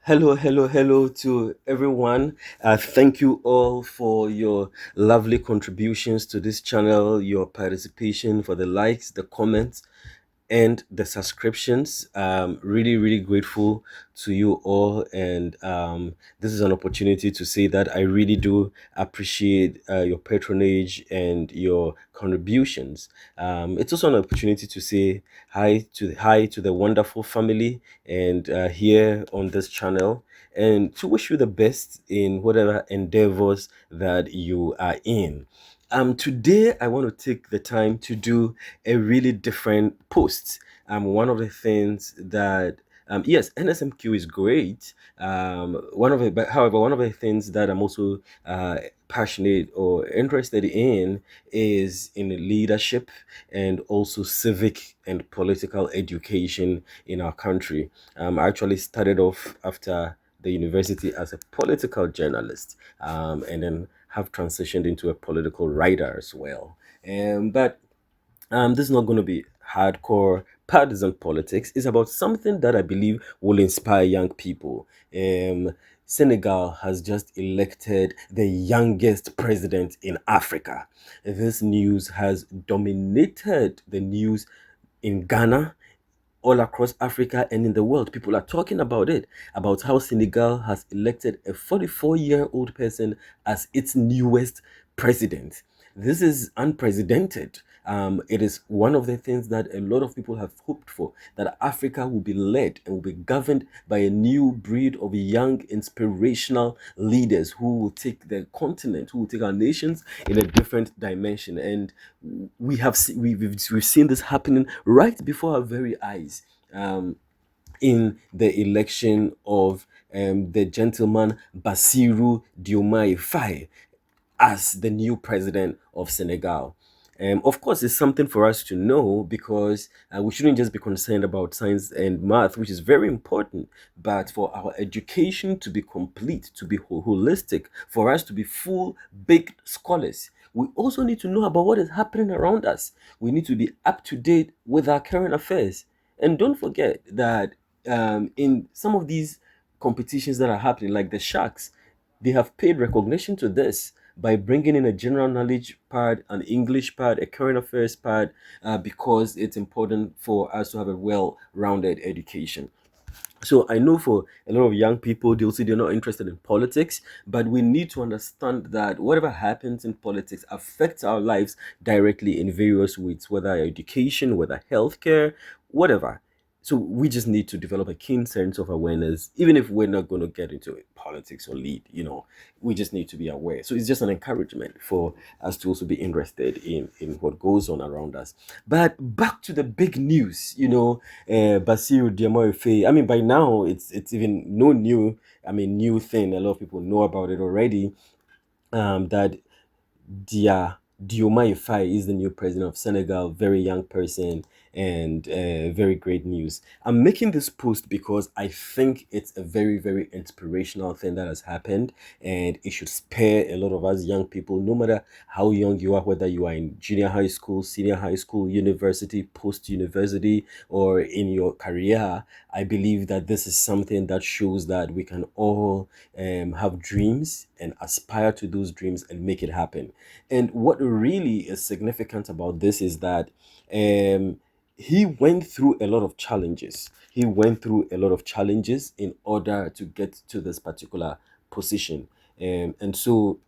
Hello, hello, hello to everyone. Thank you all for your lovely contributions to this channel, your participation, for the likes, the comments, and the subscriptions. Really, really grateful to you all. And this is an opportunity to say that I really do appreciate your patronage and your contributions. It's also an opportunity to say hi to the wonderful family and here on this channel, and to wish you the best in whatever endeavors that you are in. Today I want to take the time to do a really different post. One of the things that yes, NSMQ is great. But however, one of the things that I'm also passionate or interested in is in leadership and also civic and political education in our country. I actually started off after the university as a political journalist, and then have transitioned into a political writer as well. But this is not going to be hardcore partisan politics. It's about something that I believe will inspire young people. Senegal has just elected the youngest president in Africa. This news has dominated the news in Ghana, all across Africa, and in the world. People are talking about it, about how Senegal has elected a 44-year-old person as its newest president. This is unprecedented. It is one of the things that a lot of people have hoped for, that Africa will be led and will be governed by a new breed of young, inspirational leaders who will take the continent, who will take our nations in a different dimension. And we've seen this happening right before our very eyes. In the election of the gentleman Bassirou Diomaye Faye as the new president of Senegal. Of course, it's something for us to know, because we shouldn't just be concerned about science and math, which is very important, but for our education to be complete, to be holistic, for us to be full, big scholars, we also need to know about what is happening around us. We need to be up to date with our current affairs. And don't forget that in some of these competitions that are happening, like the Sharks, they have paid recognition to this by bringing in a general knowledge part, an English part, a current affairs part, because it's important for us to have a well-rounded education. So I know for a lot of young people, they'll say they're not interested in politics, but we need to understand that whatever happens in politics affects our lives directly in various ways, whether education, whether healthcare, whatever. So we just need to develop a keen sense of awareness, even if we're not going to get into politics or lead, we just need to be aware. So it's just an encouragement for us to also be interested in what goes on around us. But back to the big news, Basiru Diomaye Faye. I mean, by now it's even no new, new thing. A lot of people know about it already. That Diomaye Faye is the new president of Senegal, very young person, and very great news. I'm making this post because I think it's a very, very inspirational thing that has happened, and it should spare a lot of us young people, no matter how young you are, whether you are in junior high school, senior high school, university, post university, or in your career. I believe that this is something that shows that we can all have dreams and aspire to those dreams and make it happen. And what really is significant about this is that he went through a lot of challenges. He went through a lot of challenges in order to get to this particular position. And so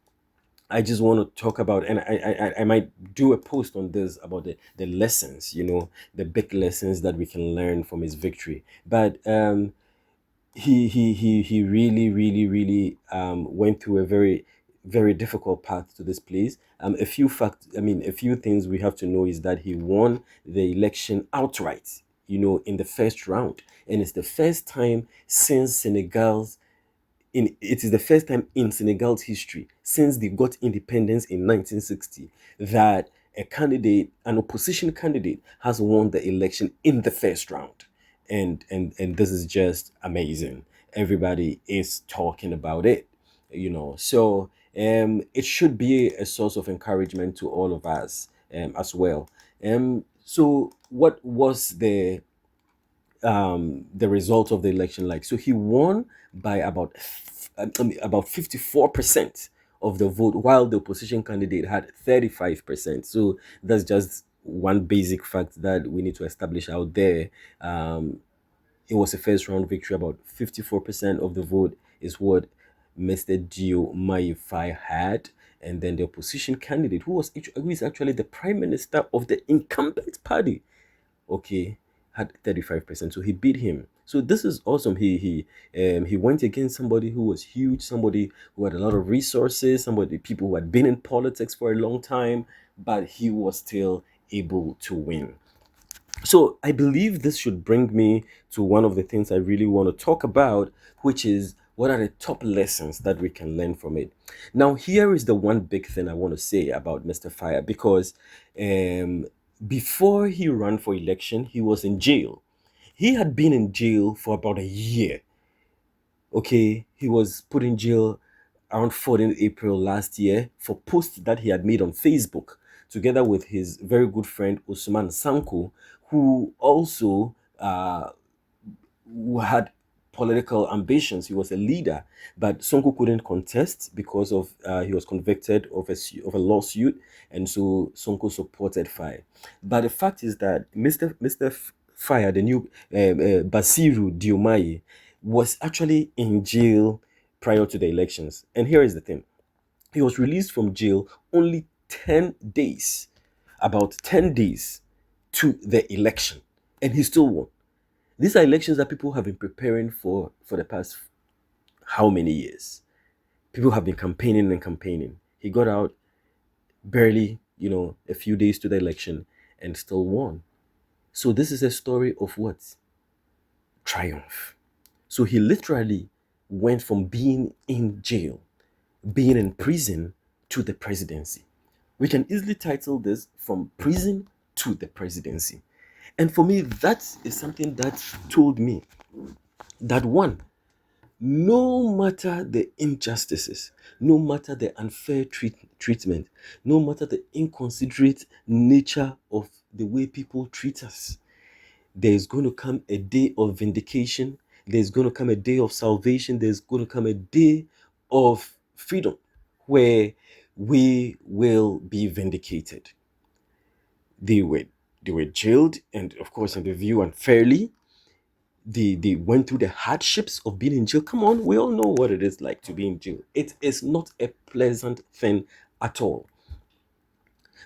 I just want to talk about, and I might do a post on this about the lessons, the big lessons that we can learn from his victory. But he really, really, really went through a very, very difficult path to this place. A few things we have to know is that he won the election outright, in the first round. And it's the first time since Senegal's in it is the first time in Senegal's history since they got independence in 1960 that an opposition candidate, has won the election in the first round. And this is just amazing. Everybody is talking about it, So it should be a source of encouragement to all of us, as well. So what was the the result of the election like. So he won by about 54% of the vote, while the opposition candidate had 35%. So that's just one basic fact that we need to establish out there. It was a first round victory. About 54% of the vote is what Mr. Gio Maifai had. And then the opposition candidate, who is actually the prime minister of the incumbent party, okay, had 35%. So he beat him. So this is awesome. He went against somebody who was huge, somebody who had a lot of resources, somebody people who had been in politics for a long time, but he was still able to win. So I believe this should bring me to one of the things I really want to talk about, which is what are the top lessons that we can learn from it. Now, here is the one big thing I want to say about Mr. Fire, because um, before he ran for election, he was in jail. He had been in jail for about a year. Okay, he was put in jail around 14th April last year for posts that he had made on Facebook together with his very good friend Usman Sanko, who also who had political ambitions. He was a leader, but Sonko couldn't contest because of he was convicted of of a lawsuit, and so Sonko supported Fire. But the fact is that Mr. Fire, the new Basiru Diomaye, was actually in jail prior to the elections. And here is the thing: he was released from jail only 10 days, about 10 days to the election, and he still won. These are elections that people have been preparing for the past how many years? People have been campaigning and campaigning. He got out barely, a few days to the election and still won. So this is a story of what? Triumph. So he literally went from being in jail, being in prison, to the presidency. We can easily title this from prison to the presidency. And for me, that is something that told me that one, no matter the injustices, no matter the unfair treatment, no matter the inconsiderate nature of the way people treat us, there's going to come a day of vindication. There's going to come a day of salvation. There's going to come a day of freedom where we will be vindicated. They were they were jailed, and of course, in the view unfairly. They went through the hardships of being in jail. Come on, we all know what it is like to be in jail. It is not a pleasant thing at all,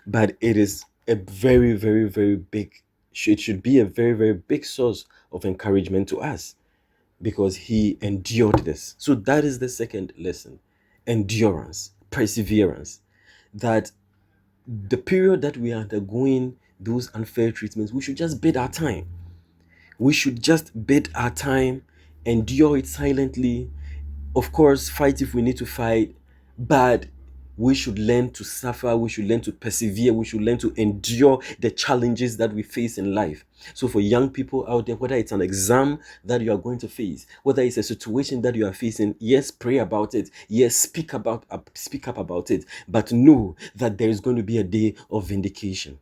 but it is a very, very, very big. It should be a very, very big source of encouragement to us because he endured this. So that is the second lesson: endurance, perseverance. That the period that we are undergoing those unfair treatments, we should just bid our time. We should just bid our time, endure it silently. Of course, fight if we need to fight, but we should learn to suffer. We should learn to persevere. We should learn to endure the challenges that we face in life. So, for young people out there, whether it's an exam that you are going to face, whether it's a situation that you are facing, yes, pray about it. Yes, speak up about it. But know that there is going to be a day of vindication,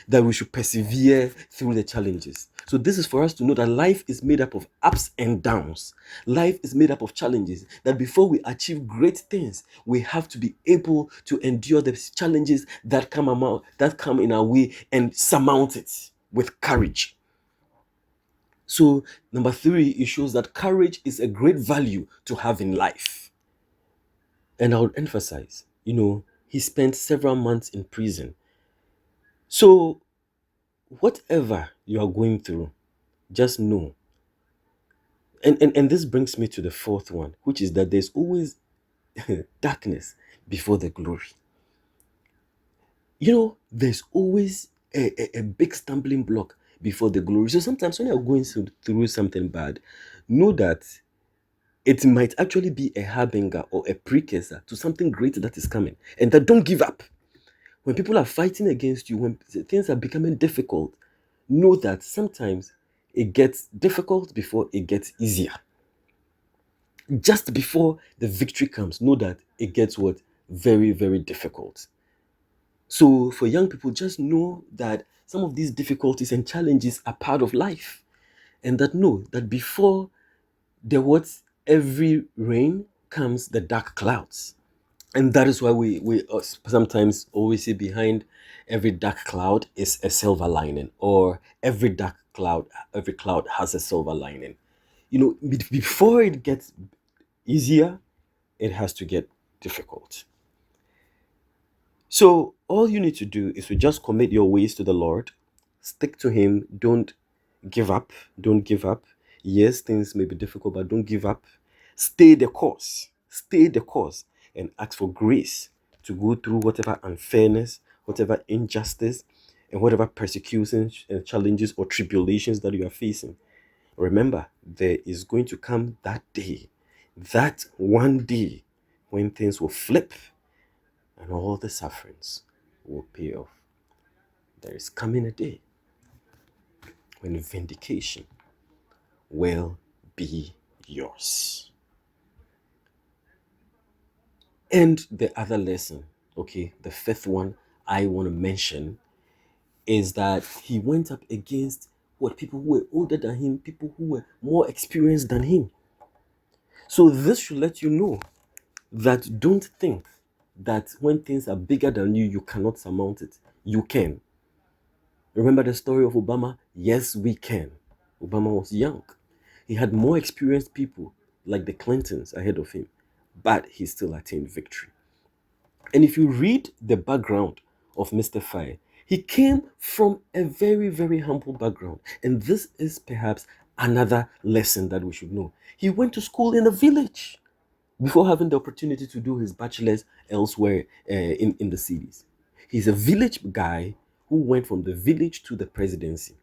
that we should persevere through the challenges. So, this is for us to know that life is made up of ups and downs. Life is made up of challenges. That before we achieve great things, we have to be able to endure the challenges that come in our way and surmount it with courage. So, number three, it shows that courage is a great value to have in life. And I would emphasize, he spent several months in prison. So, whatever you are going through, just know. And this brings me to the fourth one, which is that there's always darkness before the glory. There's always a big stumbling block before the glory. So sometimes when you're going through something bad, know that it might actually be a harbinger or a precursor to something great that is coming. And that don't give up. When people are fighting against you, when things are becoming difficult, know that sometimes it gets difficult before it gets easier. Just before the victory comes, know that it gets what? Very, very difficult. So for young people, just know that some of these difficulties and challenges are part of life. And that know that before the what every rain comes the dark clouds. And that is why we sometimes always say behind every dark cloud is a silver lining, or every cloud has a silver lining. Before it gets easier, it has to get difficult. So all you need to do is to just commit your ways to the Lord, stick to Him, don't give up, don't give up. Yes, things may be difficult, but don't give up. Stay the course, and ask for grace to go through whatever unfairness, whatever injustice, and whatever persecutions and challenges or tribulations that you are facing. Remember, there is going to come that day, that one day when things will flip and all the sufferings will pay off. There is coming a day when vindication will be yours. And the other lesson, okay, the fifth one I want to mention is that he went up against what people who were older than him, people who were more experienced than him. So this should let you know that don't think that when things are bigger than you, you cannot surmount it. You can. Remember the story of Obama? Yes, we can. Obama was young. He had more experienced people like the Clintons ahead of him, but he still attained victory. And if you read the background of Mr. Fire, he came from a very, very humble background. And this is perhaps another lesson that we should know. He went to school in a village before having the opportunity to do his bachelor's elsewhere in the cities. He's a village guy who went from the village to the presidency.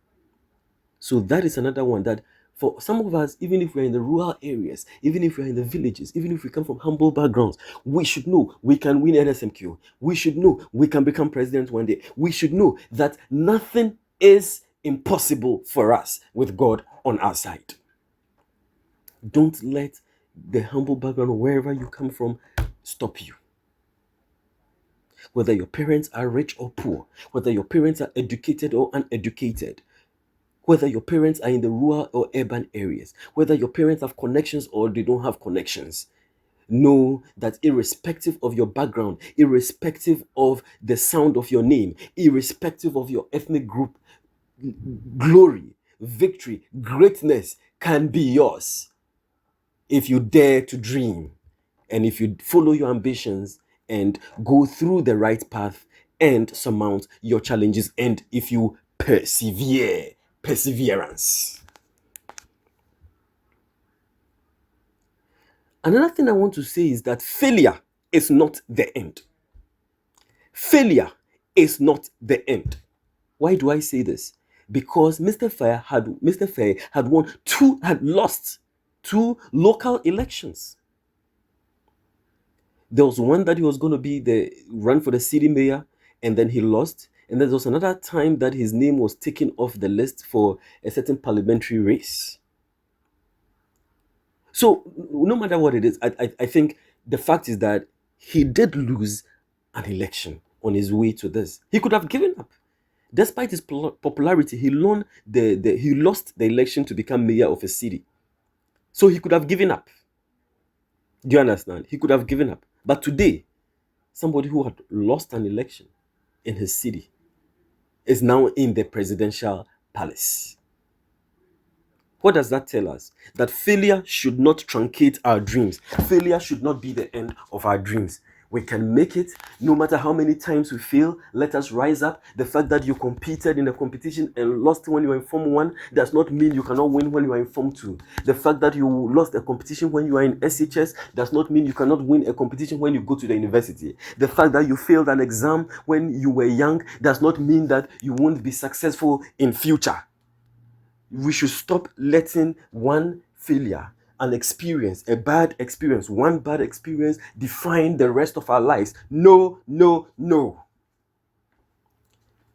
So that is another one that for some of us, even if we're in the rural areas, even if we're in the villages, even if we come from humble backgrounds, we should know we can win NSMQ. We should know we can become president one day. We should know that nothing is impossible for us with God on our side. Don't let the humble background or wherever you come from stop you. Whether your parents are rich or poor, whether your parents are educated or uneducated, whether your parents are in the rural or urban areas, whether your parents have connections or they don't have connections, know that irrespective of your background, irrespective of the sound of your name, irrespective of your ethnic group, glory, victory, greatness can be yours if you dare to dream and if you follow your ambitions and go through the right path and surmount your challenges, and if you persevere. Perseverance. Another thing I want to say is that failure is not the end. Failure is not the end. Why do I say this? Because Mr. Fair had lost two local elections. There was one that he was going to be the run for the city mayor, and then he lost. And there was another time that his name was taken off the list for a certain parliamentary race. So no matter what it is, I think the fact is that he did lose an election on his way to this. He could have given up. Despite his popularity, he lost the election to become mayor of a city. So he could have given up. Do you understand? He could have given up. But today, somebody who had lost an election in his city is now in the presidential palace. What does that tell us? That failure should not truncate our dreams. Failure should not be the end of our dreams. We can make it no matter how many times we fail. Let us rise up. The fact that you competed in a competition and lost when you were in Form 1 does not mean you cannot win when you are in Form 2. The fact that you lost a competition when you are in SHS does not mean you cannot win a competition when you go to the university. The fact that you failed an exam when you were young does not mean that you won't be successful in future. We should stop letting one failure, an experience, a bad experience, one bad experience define the rest of our lives. No, no, no.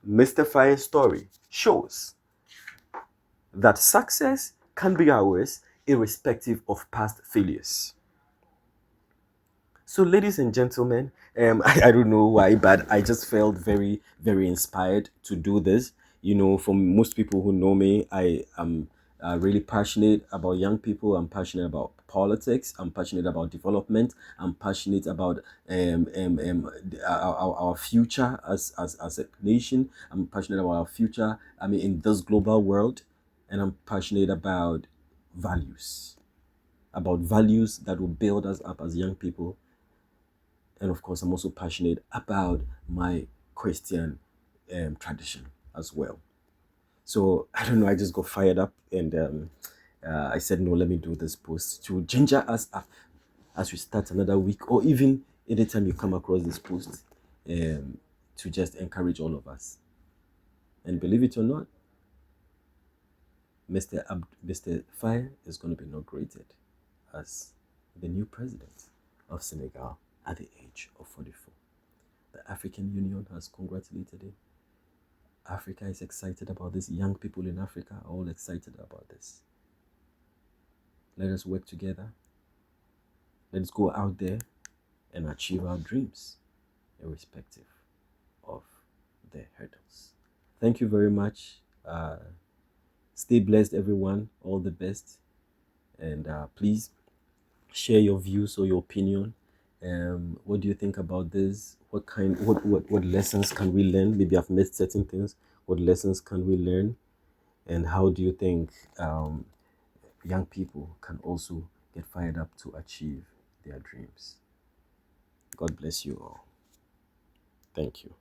Mr. Fire's story shows that success can be ours irrespective of past failures. So, ladies and gentlemen, I don't know why, but I just felt very, very inspired to do this. For most people who know me, I am really passionate about young people. I'm passionate about politics. I'm passionate about development. I'm passionate about our future as a nation. I'm passionate about our future, I mean, in this global world. And I'm passionate about values that will build us up as young people. And of course, I'm also passionate about my Christian tradition as well. So I don't know, I just got fired up, and I said, no, let me do this post to ginger us up as we start another week, or even anytime you come across this post, to just encourage all of us. And believe it or not, Mr. Faye is going to be inaugurated as the new president of Senegal at the age of 44. The African Union has congratulated him. Africa is excited about this. Young people in Africa are all excited about this. Let us work together. Let's go out there and achieve our dreams, irrespective of the hurdles. Thank you very much. Stay blessed, everyone. All the best. And please share your views or your opinion. What do you think about this? What lessons can we learn? Maybe I've missed certain things. What lessons can we learn? And how do you think young people can also get fired up to achieve their dreams? God bless you all. Thank you.